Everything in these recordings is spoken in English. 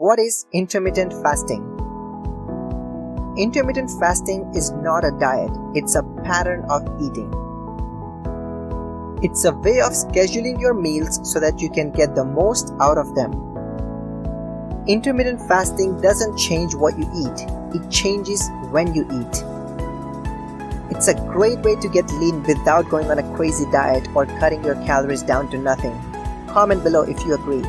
What is intermittent fasting? Intermittent fasting is not a diet, it's a pattern of eating. It's a way of scheduling your meals so that you can get the most out of them. Intermittent fasting doesn't change what you eat, it changes when you eat. It's a great way to get lean without going on a crazy diet or cutting your calories down to nothing. Comment below if you agree.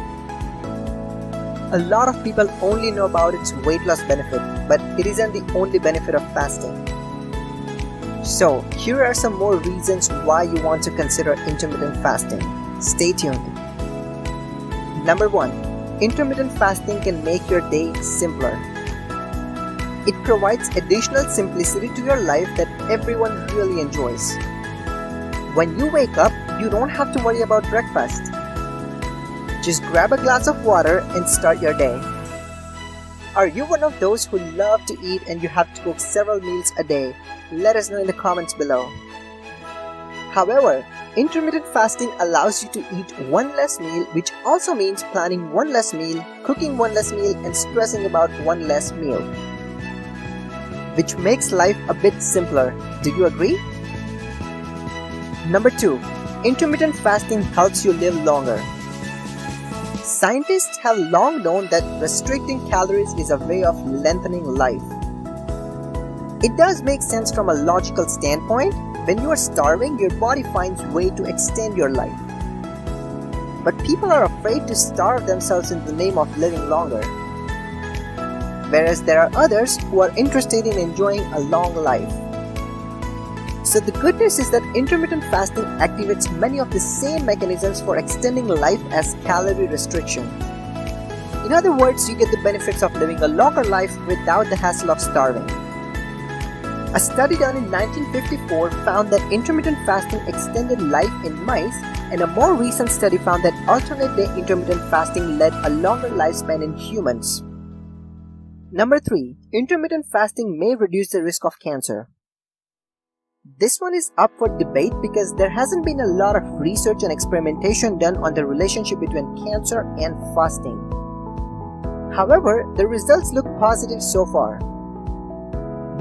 A lot of people only know about its weight loss benefit, but it isn't the only benefit of fasting. So, here are some more reasons why you want to consider intermittent fasting. Stay tuned. Number 1. Intermittent fasting can make your day simpler. It provides additional simplicity to your life that everyone really enjoys. When you wake up, you don't have to worry about breakfast. Just grab a glass of water and start your day. Are you one of those who love to eat and you have to cook several meals a day? Let us know in the comments below. However, intermittent fasting allows you to eat one less meal, which also means planning one less meal, cooking one less meal, and stressing about one less meal, which makes life a bit simpler. Do you agree? Number 2. Intermittent fasting helps you live longer. Scientists have long known that restricting calories is a way of lengthening life. It does make sense from a logical standpoint. When you are starving, your body finds a way to extend your life. But people are afraid to starve themselves in the name of living longer. Whereas there are others who are interested in enjoying a long life. So the good news is that intermittent fasting activates many of the same mechanisms for extending life as calorie restriction. In other words, you get the benefits of living a longer life without the hassle of starving. A study done in 1954 found that intermittent fasting extended life in mice, and a more recent study found that alternate day intermittent fasting led a longer lifespan in humans. Number 3. Intermittent fasting may reduce the risk of cancer. This one is up for debate because there hasn't been a lot of research and experimentation done on the relationship between cancer and fasting. However, the results look positive so far.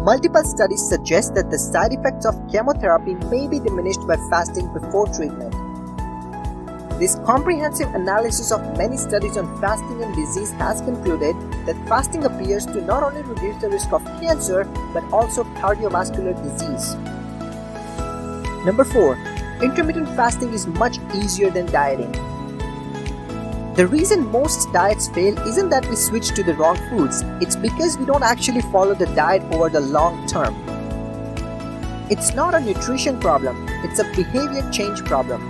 Multiple studies suggest that the side effects of chemotherapy may be diminished by fasting before treatment. This comprehensive analysis of many studies on fasting and disease has concluded that fasting appears to not only reduce the risk of cancer but also cardiovascular disease. Number 4. Intermittent fasting is much easier than dieting. The reason most diets fail isn't that we switch to the wrong foods, it's because we don't actually follow the diet over the long term. It's not a nutrition problem, it's a behavior change problem.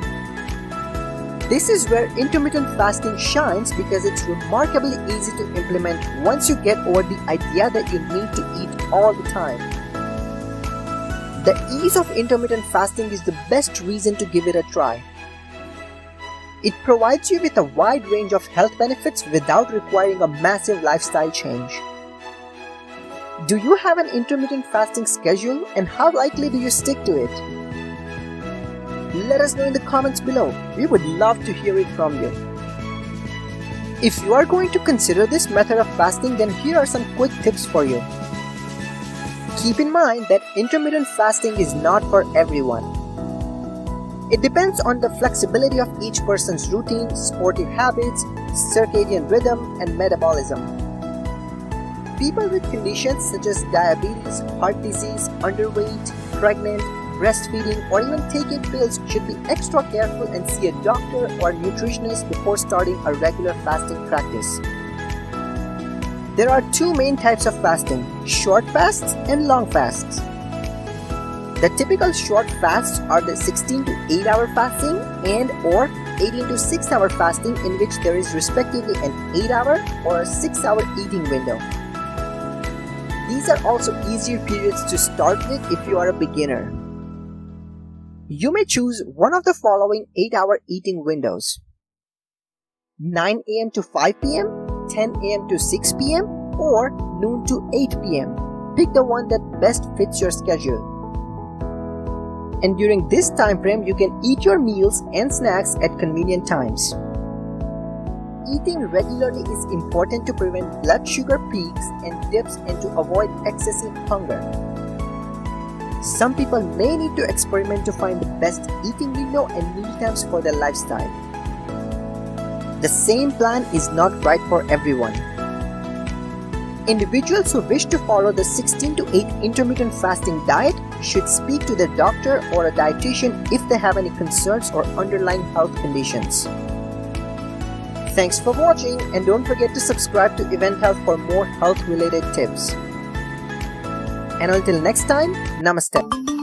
This is where intermittent fasting shines because it's remarkably easy to implement once you get over the idea that you need to eat all the time. The ease of intermittent fasting is the best reason to give it a try. It provides you with a wide range of health benefits without requiring a massive lifestyle change. Do you have an intermittent fasting schedule, and how likely do you stick to it? Let us know in the comments below. We would love to hear it from you. If you are going to consider this method of fasting, then here are some quick tips for you. Keep in mind that intermittent fasting is not for everyone. It depends on the flexibility of each person's routine, sportive habits, circadian rhythm, and metabolism. People with conditions such as diabetes, heart disease, underweight, pregnant, breastfeeding, or even taking pills should be extra careful and see a doctor or nutritionist before starting a regular fasting practice. There are two main types of fasting: short fasts and long fasts. The typical short fasts are the 16 to 8 hour fasting and or 18 to 6 hour fasting, in which there is respectively an 8 hour or a 6 hour eating window. These are also easier periods to start with if you are a beginner. You may choose one of the following 8 hour eating windows: 9 AM to 5 PM, 10 AM to 6 PM, or noon to 8 PM. Pick the one that best fits your schedule. And during this time frame, you can eat your meals and snacks at convenient times. eating regularly is important to prevent blood sugar peaks and dips and to avoid excessive hunger. Some people may need to experiment to find the best eating window and meal times for their lifestyle. The same plan is not right for everyone. Individuals who wish to follow the 16 to 8 intermittent fasting diet should speak to their doctor or a dietitian if they have any concerns or underlying health conditions. Thanks for watching, and don't forget to subscribe to Eventhealth for more health-related tips. And until next time, Namaste.